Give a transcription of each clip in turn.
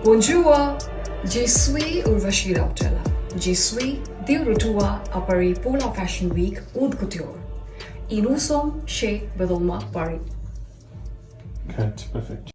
Bonjour, je suis Urvashi Rautela. Je suis diretora apari Pola Fashion Week Haute Couture. E nous sommes chez Bedolma Paris. Good, perfect.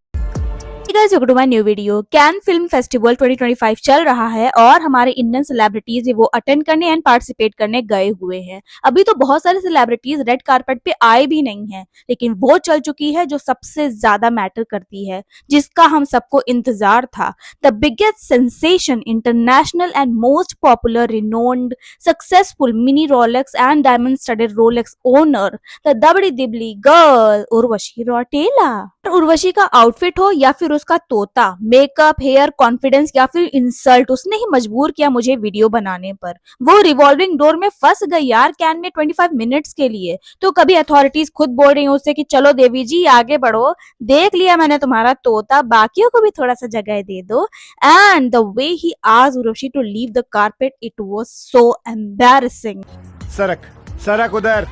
Hey guys, welcome to my new video. Can film festival 2025 चल रहा है और हमारे Indian celebrities वो attend करने and participate करने गए हुए हैं। अभी तो बहुत सारे सेलिब्रिटीज रेड कार्पेट पे आए भी नहीं हैं, लेकिन वो चल चुकी है जो सबसे ज्यादा मैटर करती है, जिसका हम सबको इंतजार था। The biggest sensation, international and most popular, renowned, successful mini Rolex and diamond studded Rolex owner, the Dabidi Dibidi girl Urvashi Rautela. Urvashi का आउटफिट हो या फिर उसका तोता, मेकअप, हेयर, कॉन्फिडेंस या फिर इंसल्ट, उसने ही मजबूर किया मुझे वीडियो बनाने पर। वो रिवॉल्विंग डोर में फंस गई यार कैन में 25 मिनट्स के लिए। तो कभी अथॉरिटीज खुद बोल रही हैं उससे कि चलो देवी जी आगे बढ़ो, देख लिया मैंने तुम्हारा तोता, बाकियों को भी थोड़ा सा जगह दे दो। And the way he asked Urvashi to leave the carpet, it was so embarrassing. सरक उधर।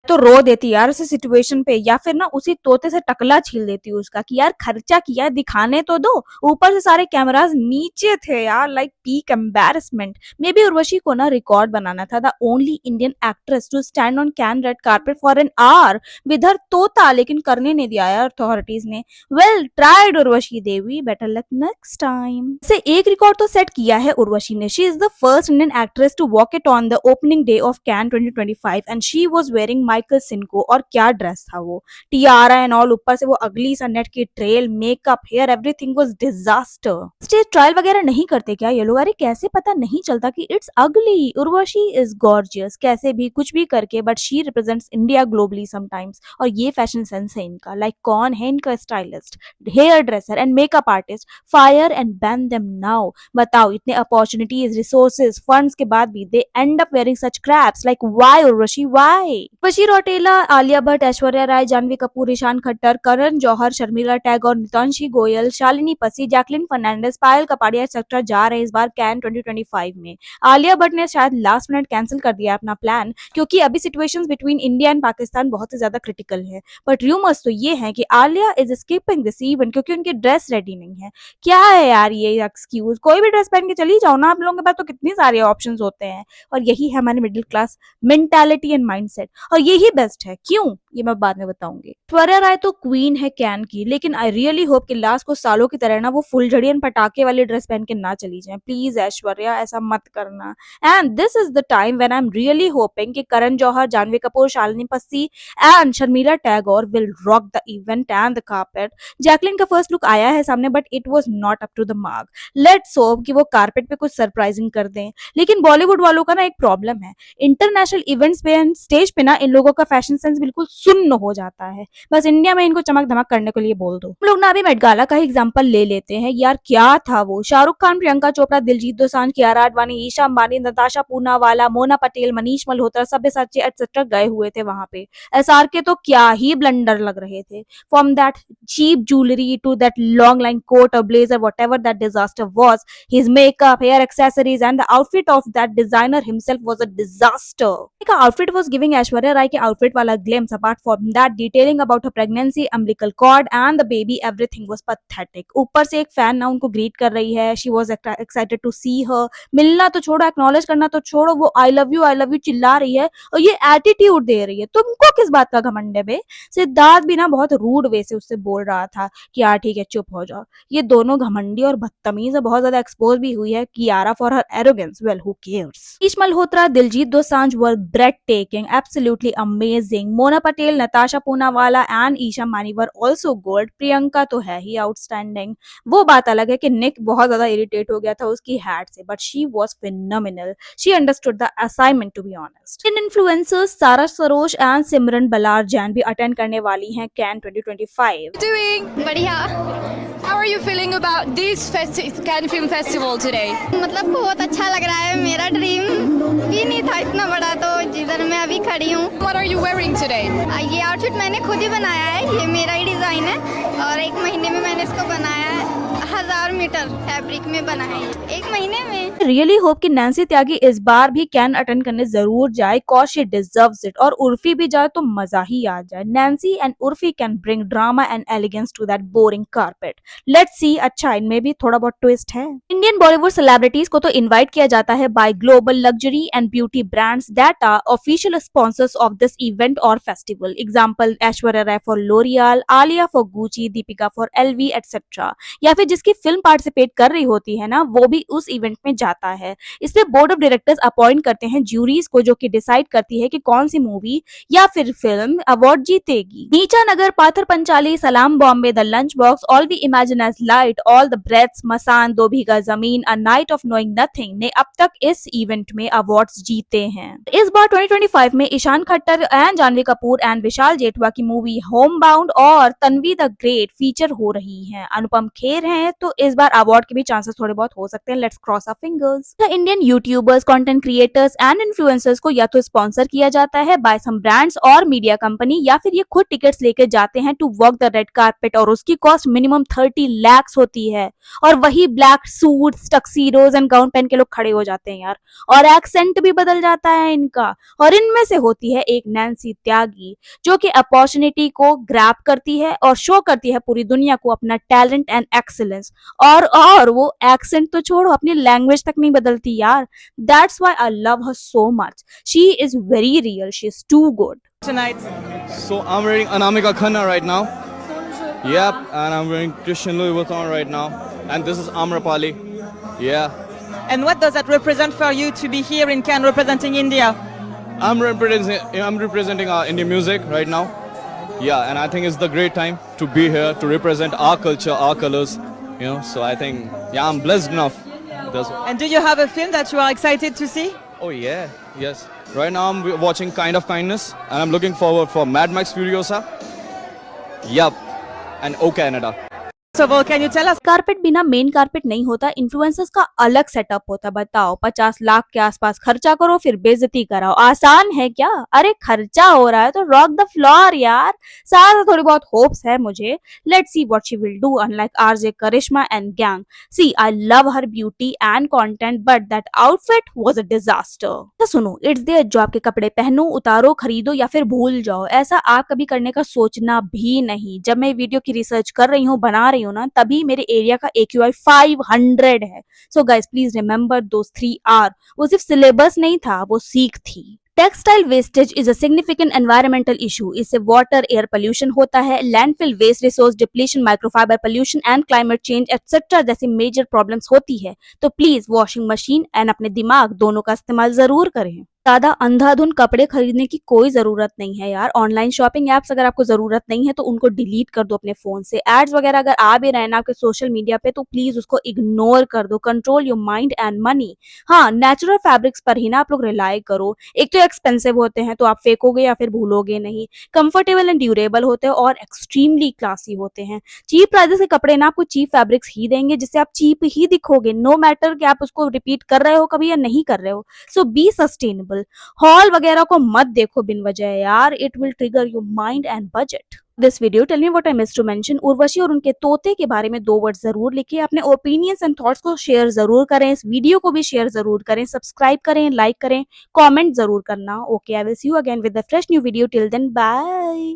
तो रो देती यार उस सिचुएशन पे, या फिर ना उसी तोते से टकला छील देती उसका कि यार खर्चा किया दिखाने तो दो। ऊपर से सारे कैमरास नीचे थे यार, like peak embarrassment. Maybe Urvashi को ना रिकॉर्ड बनाना था, the only Indian actress to stand on Cannes red carpet for an hour with her तोता, लेकिन करने नहीं दिया यार अथॉरिटीज ने। Well tried Urvashi Devi, better luck next time. से एक रिकॉर्ड तो सेट किया है उर्वशी ने। She is the first Indian actress to walk it on the opening day of can 2025 and she was wearing Michael Cinco. और क्या ड्रेस था वो, टियारा एंड ऑल, ऊपर से वो अगली सा नेट की trail, makeup, hair, everything was disaster. Stage trial वगैरह नहीं करते क्या ये लोग? अरे कैसे पता नहीं चलता कि इट्स अगली? उर्वशी इज गॉर्जियस कैसे भी कुछ भी करके, but she represents India globally sometimes. और ये फैशन सेंस है इनका। लाइक कौन है इनका stylist, hair dresser and makeup artist? Fire and ban them now. बताओ, इतने अपॉर्चुनिटीज, रिसोर्सेज, फंड्स के बाद भी they end up wearing such craps. Like why Urvashi, why? Urvashi Rautela, Alia Bhatt, Aishwarya Rai, Janhvi Kapoor, Ishaan Khatter, Karan Johar, Sharmila Tagore, Nitanshi Goel, Shalini Passi, Jacqueline Fernandez, Payal Kapadia etcetera जा रहे इस बार कैन 2025 में। आलिया भट्ट ने शायद लास्ट मिनट कैंसिल कर दिया अपना प्लान, क्योंकि अभी situations between India and Pakistan बहुत ही ज्यादा क्रिटिकल है। बट रूमर्स तो ये है कि Alia is skipping this event क्योंकि उनकी ड्रेस रेडी नहीं है। क्या है यार ये एक्सक्यूज? कोई भी ड्रेस पहन के चली जाओ ना, आप लोगों के पास तो कितने सारे ऑप्शंस होते हैं। और यही है हमारी middle class mentality and mindset, और यही बेस्ट है। क्यों, ये मैं बाद में बताऊंगी। ऐश्वर्या राय तो क्वीन है कैन की, लेकिन आई रियली होप कि लास्ट कुछ सालों की तरह ना वो फुलझड़ी एंड पटाखे वाली ड्रेस पहन के ना चली जाए। प्लीज ऐश्वर्या, ऐसा मत करना। And this is the time when I am really hoping कि Karan Johar, Janhvi Kapoor, Shalini Passi and Sharmila Tagore will rock the event and the carpet. Jacqueline का फर्स्ट लुक आया है सामने, but it was not up to the mark. Let's hope कि वो कार्पेट पे कुछ surprising कर दें। लेकिन बॉलीवुड वालों का ना एक प्रॉब्लम है, इंटरनेशनल इवेंट्स पे एंड स्टेज पे ना इन लोगों का फैशन सेंस बिल्कुल सुन्न हो जाता है। बस इंडिया में इनको चमक धमक करने के लिए बोल दो। हम लोग ना अभी मेट गाला का एग्जांपल ले लेते हैं यार। क्या था वो? शाहरुख खान, प्रियंका चोपड़ा, दिलजीत दोसांझ, कियारा आडवाणी, ईशा अंबानी, नताशा पूनावाला, मोना पटेल, मनीष मल्होत्रा, सब्यसाची एटसेट्रा गए हुए थे वहां पे। एसआर के तो क्या ही ब्लंडर लग रहे थे। From that cheap jewellery to that long line coat और blazer, whatever that disaster was, his makeup, hair accessories and the outfit of that designer himself was a disaster. का outfit was giving Aishwarya Rai के outfit वाला glimpse. Apart from that detailing about her pregnancy, umbilical cord and the baby, everything was pathetic. ऊपर से एक fan ना उनको greet कर रही है, शी वाज एक्साइटेड टू सी हर। मिलना तो छोड़ो, एक्नॉलेज करना तो छोड़ो, वो आई लव यू चिल्ला रही है और ये एटीट्यूड दे रही है। तुमको किस बात का घमंड है बे? सिद्धार्थ भी ना बहुत रूड वे से उससे बोल रहा था कि यार ठीक है चुप हो जाओ। ये दोनों घमंडी और बदतमीज है, बहुत ज्यादा एक्सपोज भी हुई है Kiara for her arrogance. Well who cares. Manish Malhotra, Diljit Dosanjh were breathtaking, absolutely amazing. Mona Patel, Natasha Poonawala and Isha Mani were also gold. Priyanka तो है ही आउटस्टैंडिंग। वो बात अलग है कि निक बहुत ज्यादा इरिटेट हो गया था उसकी हैट से, but she was phenomenal. She understood the assignment to be honest. इन इन्फ्लुएंसर्स सारा सरोज एंड सिमरन बलार जैन भी अटेंड करने वाली हैं कैन 2025। Doing? बढ़िया। How are you feeling about this Cannes Film Festival today? मतलब बहुत अच्छा लग रहा है। मेरा ड्रीम भी नहीं था इतना बड़ा, तो जिधर मैं अभी खड़ी हूँ। What are you wearing today? ये आउटफिट मैंने खुद ही बनाया है, ये मेरा ही डिजाइन है और 1 महीने में मैंने इसको बनाया है। 1000 मीटर फैब्रिक में बना है, 1 महीने में। रियली होप कि नैन्सी त्यागी इस बार भी कैन अटेंड करने जरूर जाए, कॉज शी डिजर्व्स इट। और उर्फी भी जाए तो मजा ही आ जाए। Nancy and Urfi can bring drama and elegance to that boring carpet. Let's see, अच्छा इनमें भी थोड़ा बहुत ट्विस्ट है। इंडियन बॉलीवुड सेलिब्रिटीज को तो इनवाइट किया जाता है by global luxury and beauty brands that are official sponsors of this event और festival. Example Aishwarya Rai for L'Oreal, Alia for Gucci, Deepika for LV etcetera. या फिर जिसकी फिल्म पार्टिसिपेट कर रही होती है ना, वो भी उस इवेंट में जाता है। इसमें बोर्ड ऑफ डायरेक्टर्स अपॉइंट करते हैं ज्यूरीज को, जो कि डिसाइड करती है कि कौन सी मूवी या फिर फिल्म अवार्ड जीतेगी। नीचा नगर, Pather Panchali, Salaam Bombay, the lunchbox, all we imagine as light, all the breaths, Masaan, Do Bigha Zamin, a night of knowing nothing ने अब तक इस इवेंट में अवार्ड्स जीते हैं। इस बार 2025 में ईशान खट्टर एंड जानवी कपूर एंड विशाल जेठवा की मूवी होम बाउंड और तन्वी द ग्रेट फीचर हो रही है। अनुपम खेर हैं, तो इस बार अवार्ड के भी चांसेस थोड़े बहुत हो सकते हैं। Let's cross our fingers. The Indian YouTubers, content creators and influencers को या तो स्पॉन्सर किया जाता है बाय सम ब्रांड्स और मीडिया कंपनी, या फिर ये खुद टिकट्स लेके जाते हैं to walk the red carpet, और उसकी कॉस्ट मिनिमम 30 lakhs होती है। और वही ब्लैक सूट्स, टक्सीडोज एंड गाउन पहन के लोग खड़े हो जाते हैं यार, और एक्सेंट भी बदल जाता है इनका। और इनमें से होती है एक नैन्सी त्यागी, जो कि अपॉर्चुनिटी को ग्रैब करती है और शो करती है पूरी दुनिया को अपना टैलेंट एंड एक्सीलेंस। और वो एक्सेंट तो छोड़ो, अपनी लैंग्वेज तक नहीं बदलती यार। That's why I love her so much. She is very real, she is too good. Tonight. So I'm wearing Anamika Khanna right now. Yep, and I'm wearing Christian Louis Vuitton right now. And this is Amrapali. Yeah. And what does that represent for you to be here in Cannes representing India? I'm representing Indian music right now. Yeah, and I think it's the great time to be here to represent our culture, our colors. You know, so I think, yeah, I'm blessed enough. And do you have a film that you are excited to see? Oh yeah, yes. Right now I'm watching Kind of Kindness, and I'm looking forward for Mad Max Furiosa. Yup, and O Canada. So, well, can you tell us? Carpet बिना main carpet नहीं होता, influencers का अलग setup होता। बताओ, 50 लाख के आसपास खर्चा करो फिर बेइज्जती कराओ, आसान है क्या? अरे खर्चा हो रहा है तो रॉक द फ्लोर यार। साथ थोड़ी बहुत होप्स है मुझे। Let's see what she will do unlike RJ Karishma and gang. See, I love her beauty and content, but that outfit was a disaster. तो सुनो, इट्स देयर जॉब के कपड़े पहनो, उतारो, खरीदो या फिर भूल जाओ। ऐसा आप कभी करने का सोचना भी नहीं। जब मैं वीडियो की रिसर्च कर रही हूँ, बना रही हूँ ना, तभी मेरे एरिया का AQI 500 है। So guys please remember those 3 R। वो सिर्फ सिलेबस नहीं था, वो सीख थी। Textile wastage is a significant environmental issue. इससे वाटर, एयर पोल्यूशन होता है, landfill waste, resource depletion, microfibre pollution and climate change etcetera जैसी मेजर प्रॉब्लम्स होती है। तो प्लीज वॉशिंग मशीन एंड अपने दिमाग दोनों का इस्तेमाल जरूर करें। ज्यादा अंधाधुन कपड़े खरीदने की कोई जरूरत नहीं है यार। ऑनलाइन शॉपिंग एप्स अगर आपको जरूरत नहीं है तो उनको डिलीट कर दो अपने फोन से। एड्स वगैरह अगर आ भी रहे ना आपके सोशल मीडिया पे, तो प्लीज उसको इग्नोर कर दो। Control your mind and money. हाँ, नेचुरल फैब्रिक्स पर ही ना आप लोग रिलाई करो। एक तो एक्सपेंसिव होते हैं तो आप फेंकोगे या फिर भूलोगे नहीं, कंफर्टेबल एंड ड्यूरेबल होते हैं और एक्सट्रीमली क्लासी होते हैं। चीप प्राइसेस के कपड़े ना आपको चीप फैब्रिक्स ही देंगे, जिससे आप चीप ही दिखोगे, नो मैटर कि आप उसको रिपीट कर रहे हो कभी या नहीं कर रहे हो। सो बी सस्टेनेबल। हॉल वगैरह को मत देखो बिन वजह यार, it will trigger your mind and budget. This video tell me what I miss to mention. Urvashi और उनके तोते के बारे में 2 वर्ड जरूर लिखिए। अपने ओपिनियंस एंड थॉट्स को शेयर जरूर करें। इस वीडियो को भी शेयर जरूर करें, सब्सक्राइब करें, लाइक करें, कमेंट जरूर करना। Okay, I will see you again with the fresh new video. Till then bye.